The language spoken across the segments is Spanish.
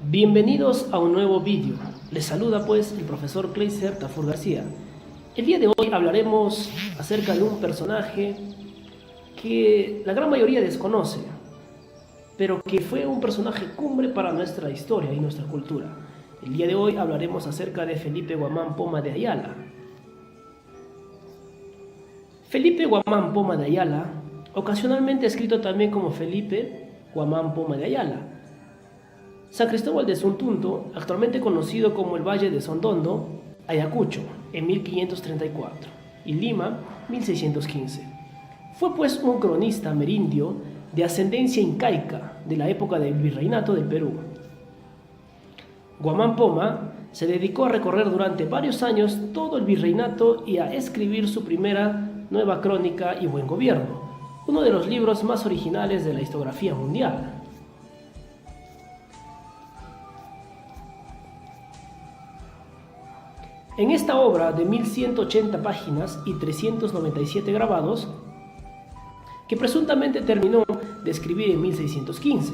Bienvenidos a un nuevo vídeo. Les saluda pues el profesor Kleiser Tafur García. El día de hoy hablaremos acerca de un personaje que la gran mayoría desconoce, pero que fue un personaje cumbre para nuestra historia y nuestra cultura. El día de hoy hablaremos acerca de Felipe Guamán Poma de Ayala. Felipe Guamán Poma de Ayala, ocasionalmente escrito también como Felipe Guamán Poma de Ayala, San Cristóbal de Suntunto, actualmente conocido como el Valle de Sondondo, Ayacucho, en 1534, y Lima, 1615. Fue pues un cronista amerindio de ascendencia incaica de la época del Virreinato del Perú. Guamán Poma se dedicó a recorrer durante varios años todo el virreinato y a escribir su primera Nueva Crónica y Buen Gobierno, uno de los libros más originales de la historiografía mundial. En esta obra de 1180 páginas y 397 grabados, que presuntamente terminó de escribir en 1615,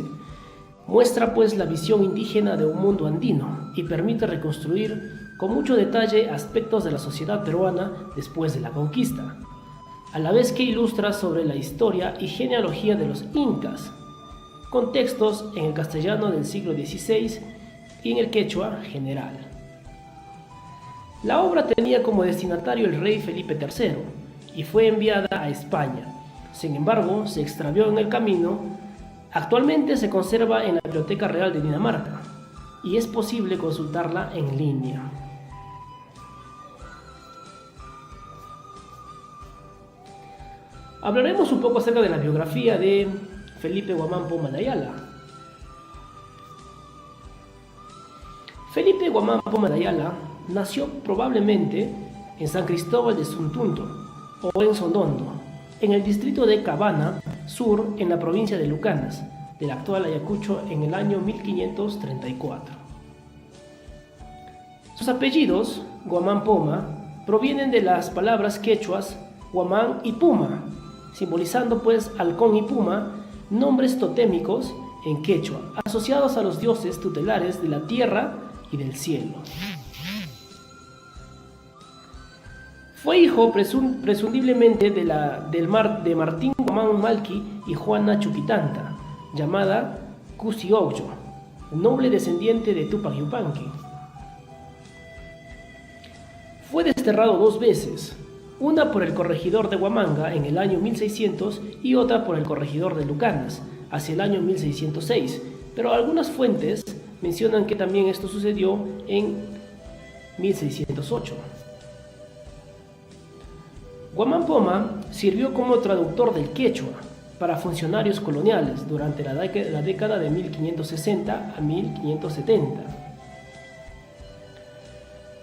muestra pues la visión indígena de un mundo andino y permite reconstruir con mucho detalle aspectos de la sociedad peruana después de la conquista, a la vez que ilustra sobre la historia y genealogía de los incas, con textos en el castellano del siglo XVI y en el quechua general. La obra tenía como destinatario el rey Felipe III y fue enviada a España. Sin embargo, se extravió en el camino. Actualmente se conserva en la Biblioteca Real de Dinamarca y es posible consultarla en línea. Hablaremos un poco acerca de la biografía de Felipe Guamán Poma de Ayala. Felipe Guamán Poma de Ayala nació probablemente en San Cristóbal de Suntunto o en Sondondo, en el distrito de Cabana Sur, en la provincia de Lucanas, del actual Ayacucho, en el año 1534. Sus apellidos, Guamán Poma, provienen de las palabras quechuas Guamán y Puma, simbolizando pues halcón y puma, nombres totémicos en quechua, asociados a los dioses tutelares de la tierra y del cielo. Fue hijo presumiblemente de Martín Guamán Malqui y Juana Chuquitanta, llamada Cusiouyo, noble descendiente de Tupac Yupanqui. Fue desterrado dos veces, una por el corregidor de Huamanga en el año 1600 y otra por el corregidor de Lucanas, hacia el año 1606, pero algunas fuentes mencionan que también esto sucedió en 1608. Guamán Poma sirvió como traductor del quechua para funcionarios coloniales durante la década de 1560 a 1570.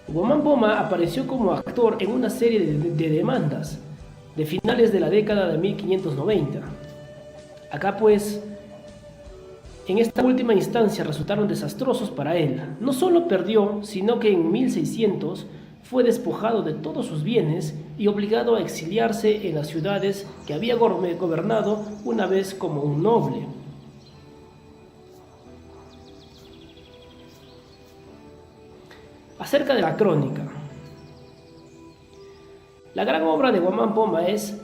Guamán Poma apareció como actor en una serie de demandas de finales de la década de 1590. Acá pues, en esta última instancia resultaron desastrosos para él. No solo perdió, sino que en 1600 fue despojado de todos sus bienes y obligado a exiliarse en las ciudades que había gobernado una vez como un noble. Acerca de la crónica. La gran obra de Guamán Poma es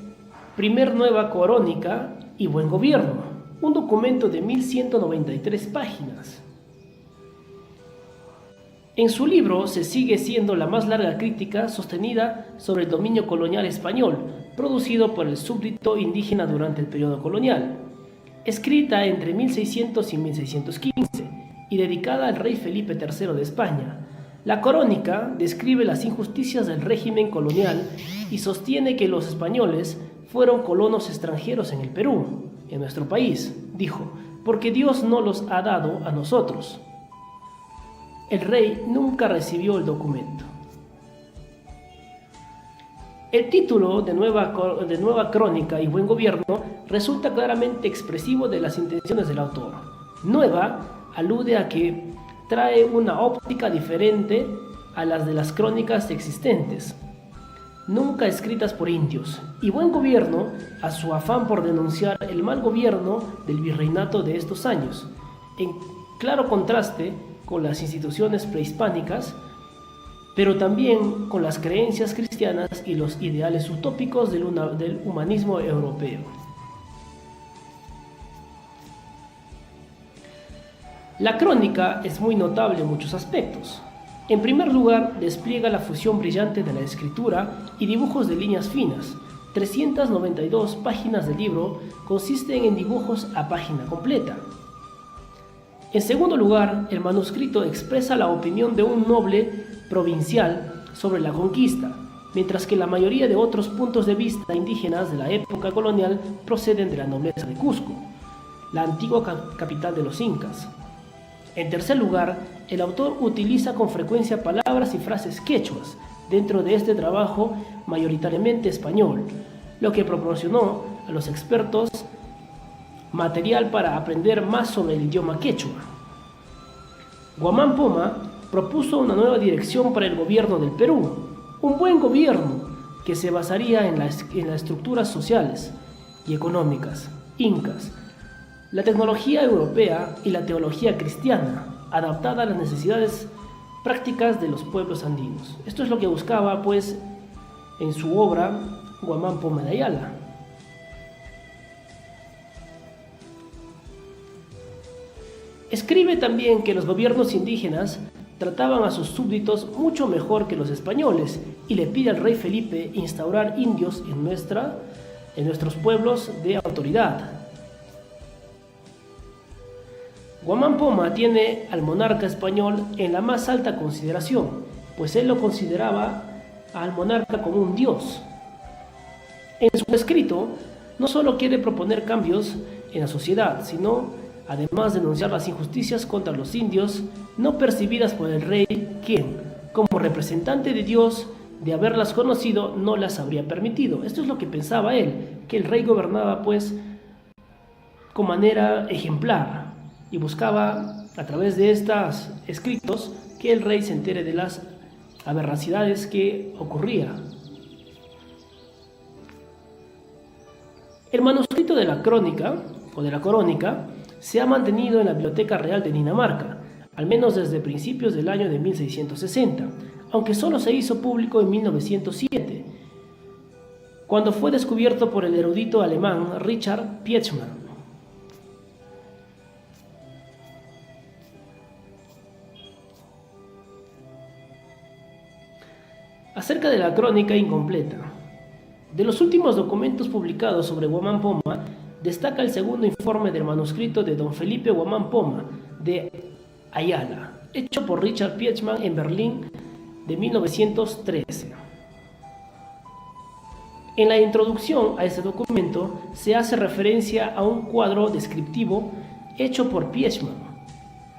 Primer Nueva Crónica y Buen Gobierno, un documento de 1193 páginas. En su libro se sigue siendo la más larga crítica sostenida sobre el dominio colonial español, producido por el súbdito indígena durante el periodo colonial, escrita entre 1600 y 1615 y dedicada al rey Felipe III de España. La crónica describe las injusticias del régimen colonial y sostiene que los españoles fueron colonos extranjeros en el Perú, en nuestro país, dijo, porque Dios no los ha dado a nosotros. El rey nunca recibió el documento. El título de Nueva Crónica y Buen Gobierno resulta claramente expresivo de las intenciones del autor. Nueva alude a que trae una óptica diferente a las de las crónicas existentes, nunca escritas por indios, y Buen Gobierno a su afán por denunciar el mal gobierno del virreinato de estos años, en claro contraste con las instituciones prehispánicas, pero también con las creencias cristianas y los ideales utópicos del humanismo europeo. La crónica es muy notable en muchos aspectos. En primer lugar, despliega la fusión brillante de la escritura y dibujos de líneas finas. 392 páginas del libro consisten en dibujos a página completa. En segundo lugar, el manuscrito expresa la opinión de un noble provincial sobre la conquista, mientras que la mayoría de otros puntos de vista indígenas de la época colonial proceden de la nobleza de Cusco, la antigua capital de los incas. En tercer lugar, el autor utiliza con frecuencia palabras y frases quechuas dentro de este trabajo mayoritariamente español, lo que proporcionó a los expertos material para aprender más sobre el idioma quechua. Guamán Poma propuso una nueva dirección para el gobierno del Perú, un buen gobierno que se basaría en las estructuras sociales y económicas incas, la tecnología europea y la teología cristiana, adaptada a las necesidades prácticas de los pueblos andinos. Esto es lo que buscaba, pues, en su obra Guamán Poma de Ayala. Escribe también que los gobiernos indígenas trataban a sus súbditos mucho mejor que los españoles y le pide al rey Felipe instaurar indios en nuestros pueblos de autoridad. Guamán Poma tiene al monarca español en la más alta consideración, pues él lo consideraba al monarca como un dios. En su escrito, no solo quiere proponer cambios en la sociedad, sino además denunciar las injusticias contra los indios no percibidas por el rey, quien, como representante de Dios, de haberlas conocido, no las habría permitido. Esto es lo que pensaba él, que el rey gobernaba pues con manera ejemplar y buscaba a través de estos escritos que el rey se entere de las aberracidades que ocurrían. El manuscrito de la crónica o de la corónica se ha mantenido en la Biblioteca Real de Dinamarca, al menos desde principios del año de 1660, aunque solo se hizo público en 1907, cuando fue descubierto por el erudito alemán Richard Pietschmann. Acerca de la crónica incompleta. De los últimos documentos publicados sobre Guamán Poma, destaca el segundo informe del manuscrito de don Felipe Guamán Poma de Ayala, hecho por Richard Pietschmann en Berlín de 1913. En la introducción a este documento se hace referencia a un cuadro descriptivo hecho por Pietschmann,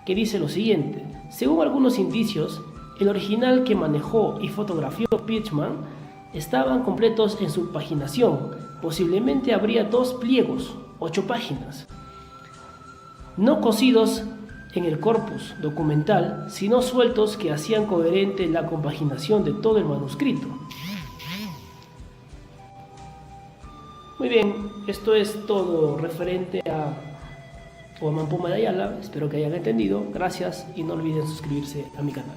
que dice lo siguiente: según algunos indicios, el original que manejó y fotografió Pietschmann estaban completos en su paginación. Posiblemente habría 2 pliegos, 8 páginas, no cosidos en el corpus documental, sino sueltos que hacían coherente la compaginación de todo el manuscrito. Muy bien, esto es todo referente a Guamán Poma de Ayala. Espero que hayan entendido. Gracias y no olviden suscribirse a mi canal.